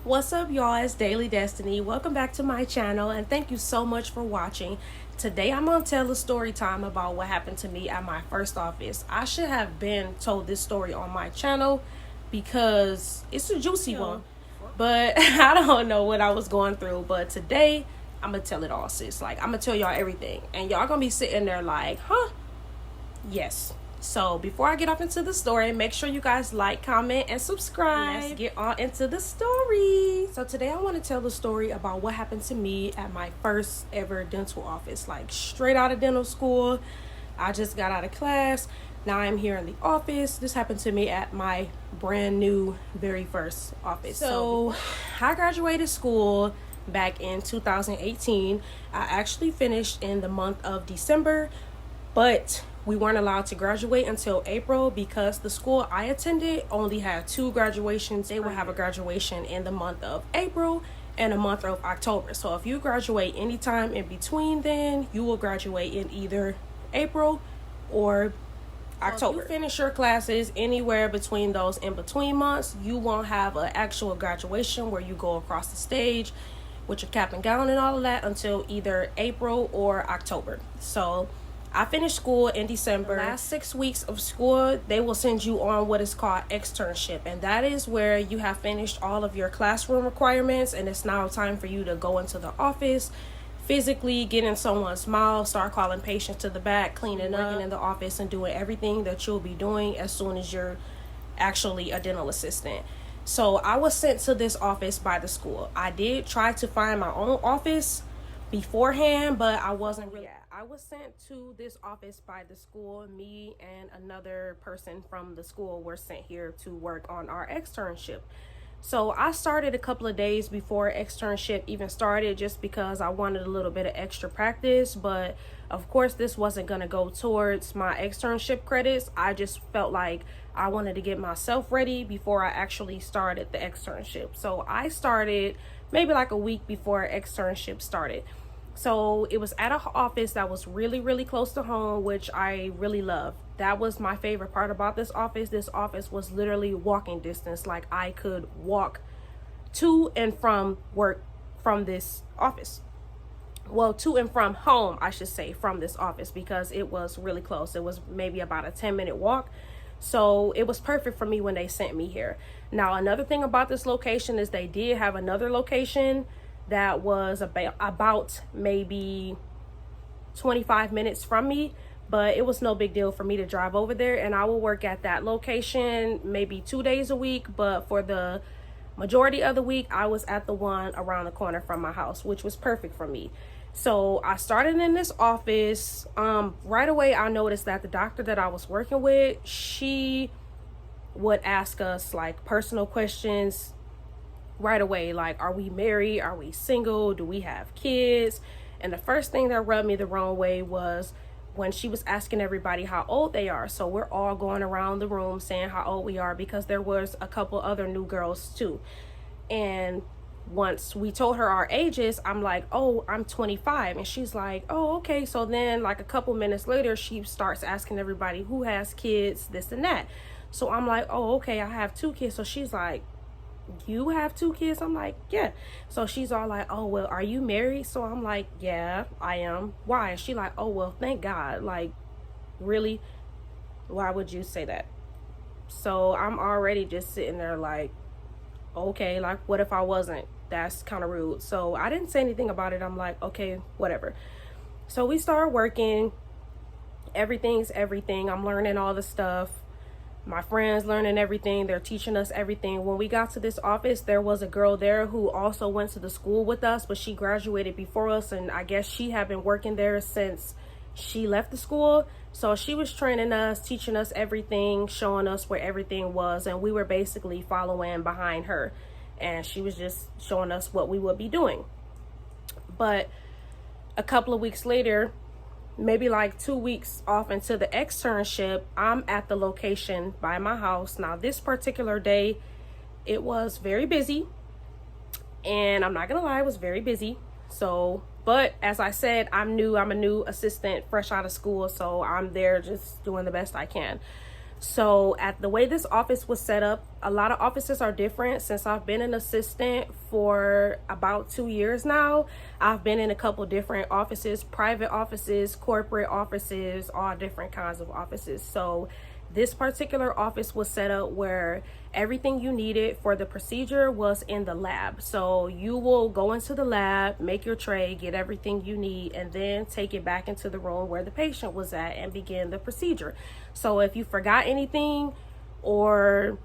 What's up, y'all? It's Daily Destiny. Welcome back to my channel, and thank you so much for watching. Today I'm gonna tell a story time about what happened to me at my first office. I should have been told this story on my channel because it's a juicy one, but I don't know what I was going through. But today I'm gonna tell it all, sis. Like, I'm gonna tell y'all everything, and y'all gonna be sitting there like, huh? Yes. So before I get off into the story, make sure you guys like, comment, and subscribe. Let's get on into the story. So today I want to tell the story about what happened to me at my first ever dental office. Like, straight out of dental school. I just got out of class. Now I'm here in the office. This happened to me at my brand new very first office. So I graduated school back in 2018. I actually finished in the month of December, but we weren't allowed to graduate until April because the school I attended only had 2 graduations. They will have a graduation in the month of April and a month of October. So if you graduate anytime in between, then you will graduate in either April or October. So if you finish your classes anywhere between those in between months, you won't have an actual graduation where you go across the stage with your cap and gown and all of that until either April or October. So I finished school in December. The last 6 weeks of school, they will send you on what is called externship. And that is where you have finished all of your classroom requirements, and it's now time for you to go into the office, physically get in someone's mouth, start calling patients to the back, cleaning up in the office, and doing everything that you'll be doing as soon as you're actually a dental assistant. So I was sent to this office by the school. I did try to find my own office beforehand, but I wasn't really. I was sent to this office by the school. Me and another person from the school were sent here to work on our externship. So I started a couple of days before externship even started just because I wanted a little bit of extra practice. But of course, this wasn't going to go towards my externship credits. I just felt like I wanted to get myself ready before I actually started the externship. So I started maybe like a week before externship started. So it was at an office that was really, really close to home, which I really loved. That was my favorite part about this office. This office was literally walking distance. Like, I could walk to and from work from this office. Well, to and from home, I should say, from this office, because it was really close. It was maybe about a 10-minute walk. So it was perfect for me when they sent me here. Now, another thing about this location is they did have another location that was about maybe 25 minutes from me, but it was no big deal for me to drive over there, and I will work at that location maybe 2 days a week. But for the majority of the week, I was at the one around the corner from my house, which was perfect for me. So I started in this office. Right away I noticed that the doctor that I was working with, she would ask us like personal questions right away, like, are we married, are we single, do we have kids? And the first thing that rubbed me the wrong way was when she was asking everybody how old they are. So we're all going around the room saying how old we are, because there was a couple other new girls too. And once we told her our ages, I'm like, oh, I'm 25. And she's like, oh, okay. So then like a couple minutes later, she starts asking everybody who has kids, this and that. So I'm like, oh, okay, I have 2 kids. So she's like, you have 2 kids? I'm like, yeah. So she's all like, oh, well, are you married? So I'm like, yeah, I am. Why? And she like, oh, well, thank God. Like, really? Why would you say that? So I'm already just sitting there like, okay, like, what if I wasn't? That's kind of rude. So I didn't say anything about it. I'm like, okay, whatever. So we started working. Everything's everything. I'm learning all the stuff. My friends learning everything. They're teaching us everything. When we got to this office, there was a girl there who also went to the school with us, but she graduated before us, and I guess she had been working there since she left the school. So she was training us, teaching us everything, showing us where everything was, and we were basically following behind her, and she was just showing us what we would be doing. But a couple of weeks later, maybe like 2 weeks off into the externship, I'm at the location by my house. Now, this particular day, it was very busy, and I'm not gonna lie, it was very busy. So, but as I said, I'm a new assistant, fresh out of school, so I'm there just doing the best I can. So at the way this office was set up, a lot of offices are different. Since I've been an assistant for about 2 years now, I've been in a couple different offices, private offices, corporate offices, all different kinds of offices. So this particular office was set up where everything you needed for the procedure was in the lab. So you will go into the lab, make your tray, get everything you need, and then take it back into the room where the patient was at and begin the procedure. So if you forgot anything, or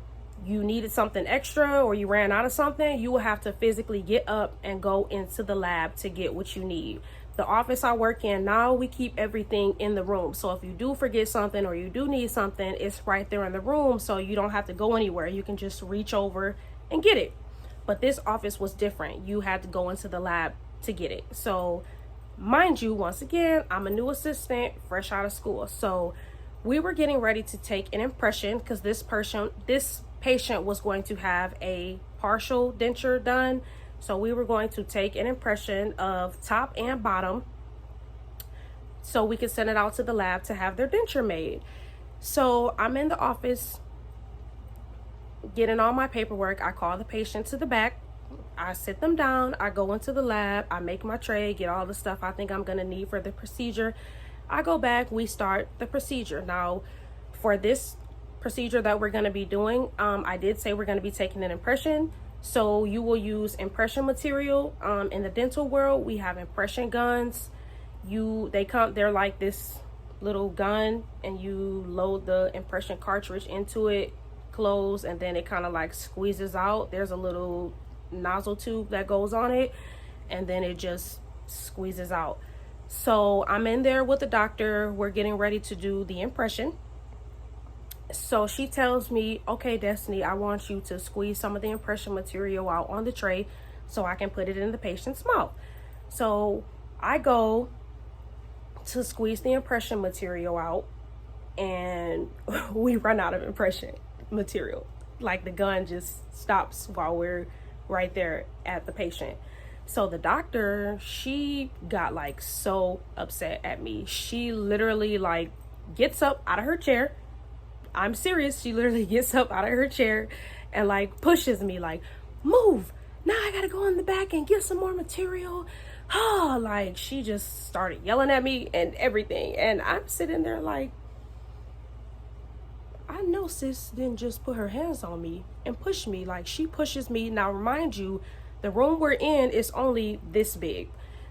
you needed something extra, or you ran out of something, you will have to physically get up and go into the lab to get what you need. The office I work in now, we keep everything in the room. So if you do forget something or you do need something, it's right there in the room, so you don't have to go anywhere. You can just reach over and get it. But this office was different. You had to go into the lab to get it. So mind you, once again, I'm a new assistant, fresh out of school. So we were getting ready to take an impression because this patient was going to have a partial denture done. So we were going to take an impression of top and bottom so we could send it out to the lab to have their denture made. So I'm in the office getting all my paperwork. I call the patient to the back. I sit them down. I go into the lab. I make my tray, get all the stuff I think I'm going to need for the procedure. I go back. We start the procedure. Now, for this procedure that we're going to be doing, I did say we're going to be taking an impression. So you will use impression material. In the dental world, we have impression guns. They're like this little gun, and you load the impression cartridge into it, close, and then it kind of like squeezes out. There's a little nozzle tube that goes on it, and then it just squeezes out. So I'm in there with the doctor. We're getting ready to do the impression. So she tells me, okay, Destiny, I want you to squeeze some of the impression material out on the tray so I can put it in the patient's mouth. So I go to squeeze the impression material out, and we run out of impression material. Like, the gun just stops while we're right there at the patient. So the doctor, she got like so upset at me. She literally like gets up out of her chair. I'm serious. She literally gets up out of her chair and like pushes me, like, move. Now I gotta go in the back and get some more material. Oh, like, she just started yelling at me and everything. And I'm sitting there like, I know sis didn't just put her hands on me and push me. Like, she pushes me. Now, remind you, the room we're in is only this big.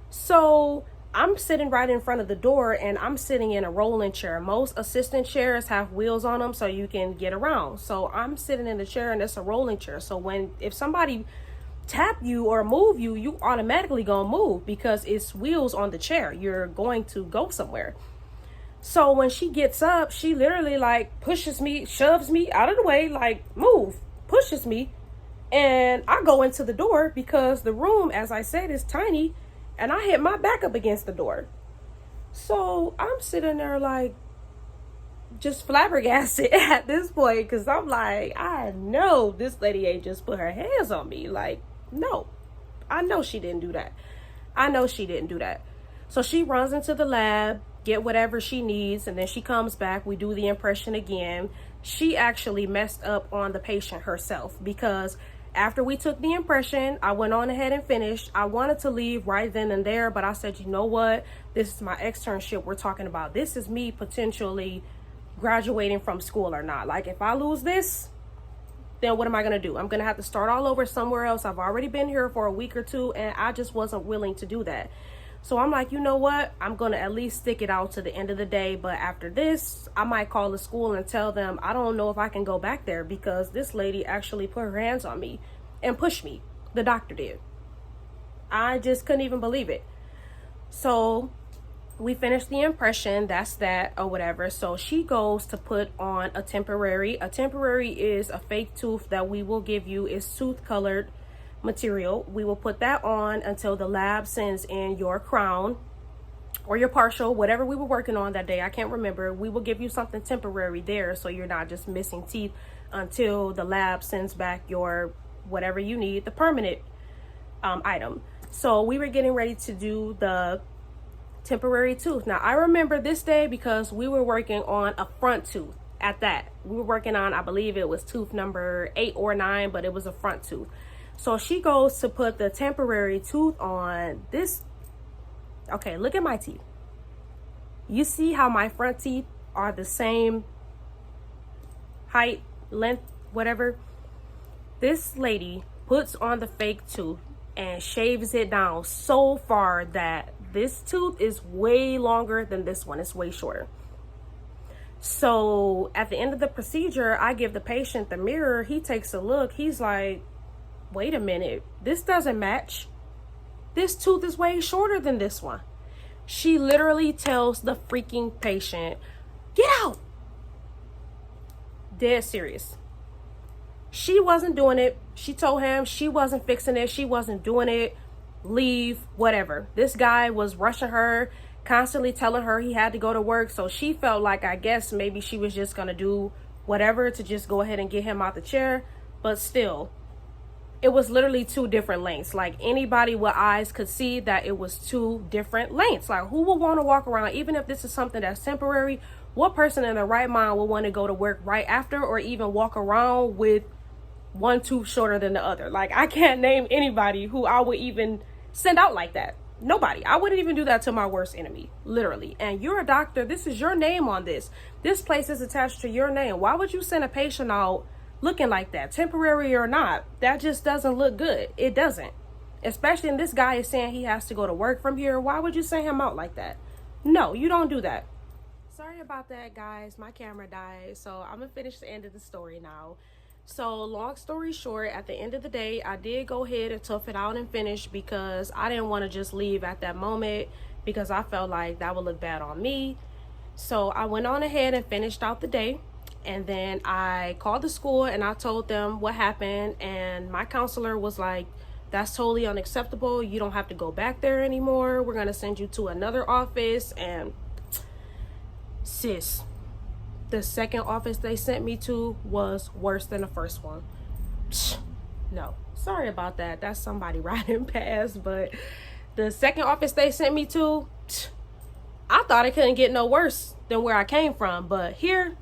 So I'm sitting right in front of the door, and I'm sitting in a rolling chair. Most assistant chairs have wheels on them so you can get around. So I'm sitting in the chair, and it's a rolling chair. So if somebody tap you or move you, you automatically gonna move because it's wheels on the chair. You're going to go somewhere. So when she gets up, she literally like pushes me, shoves me out of the way, like, move, pushes me. And I go into the door because the room, as I said, is tiny, and I hit my back up against the door. So I'm sitting there like just flabbergasted at this point, because I'm like, I know this lady ain't just put her hands on me. Like, no, I know she didn't do that. I know she didn't do that. So she runs into the lab, get whatever she needs, and then she comes back. We do the impression again. She actually messed up on the patient herself, because after we took the impression, I went on ahead and finished. I wanted to leave right then and there, but I said, you know what? This is my externship we're talking about. This is me potentially graduating from school or not. Like, if I lose this, then what am I going to do? I'm going to have to start all over somewhere else. I've already been here for a week or two, and I just wasn't willing to do that. So I'm like, you know what? I'm going to at least stick it out to the end of the day. But after this, I might call the school and tell them, I don't know if I can go back there, because this lady actually put her hands on me and pushed me. The doctor did. I just couldn't even believe it. So we finished the impression. That's that, or whatever. So she goes to put on a temporary. A temporary is a fake tooth that we will give you. It's tooth colored material. We will put that on until the lab sends in your crown or your partial, whatever we were working on that day. I can't remember. We will give you something temporary there, so you're not just missing teeth until the lab sends back your whatever you need, the permanent item. So we were getting ready to do the temporary tooth. Now I remember this day because we were working on a front tooth. at that. We were working on, I believe it was tooth number 8 or 9, but it was a front tooth. So she goes to put the temporary tooth on this. Okay, look at my teeth. You see how my front teeth are the same height, length, whatever? This lady puts on the fake tooth and shaves it down so far that this tooth is way longer than this one. It's way shorter. So at the end of the procedure, I give the patient the mirror. He takes a look. He's like, wait a minute, this doesn't match. This tooth is way shorter than this one. She literally tells the freaking patient, get out. Dead serious. She wasn't doing it. She told him she wasn't fixing it. She wasn't doing it. Leave, whatever. This guy was rushing her, constantly telling her he had to go to work. So she felt like, I guess maybe she was just going to do whatever to just go ahead and get him out the chair. But still, it was literally 2 different lengths. Like, anybody with eyes could see that it was 2 different lengths. Like, who would want to walk around, even if this is something that's temporary, what person in their right mind would want to go to work right after, or even walk around with one tooth shorter than the other? Like, I can't name anybody who I would even send out like that. Nobody. I wouldn't even do that to my worst enemy, literally. And you're a doctor. This is your name on this. This place is attached to your name. Why would you send a patient out looking like that, temporary or not? That just doesn't look good. It doesn't. Especially, and this guy is saying he has to go to work from here. Why would you send him out like that? No, you don't do that. Sorry about that, guys. My camera died, so I'm gonna finish the end of the story now. So long story short, at the end of the day, I did go ahead and tough it out and finish, because I didn't want to just leave at that moment, because I felt like that would look bad on me. So I went on ahead and finished out the day. And then I called the school and I told them what happened. And my counselor was like, that's totally unacceptable. You don't have to go back there anymore. We're going to send you to another office. And sis, the second office they sent me to was worse than the first one. No, sorry about that. That's somebody riding past. But the second office they sent me to, I thought it couldn't get no worse than where I came from. But here,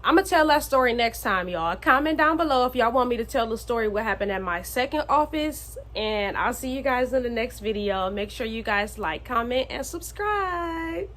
I'm going to tell that story next time, y'all. Comment down below if y'all want me to tell the story what happened at my second office. And I'll see you guys in the next video. Make sure you guys like, comment, and subscribe.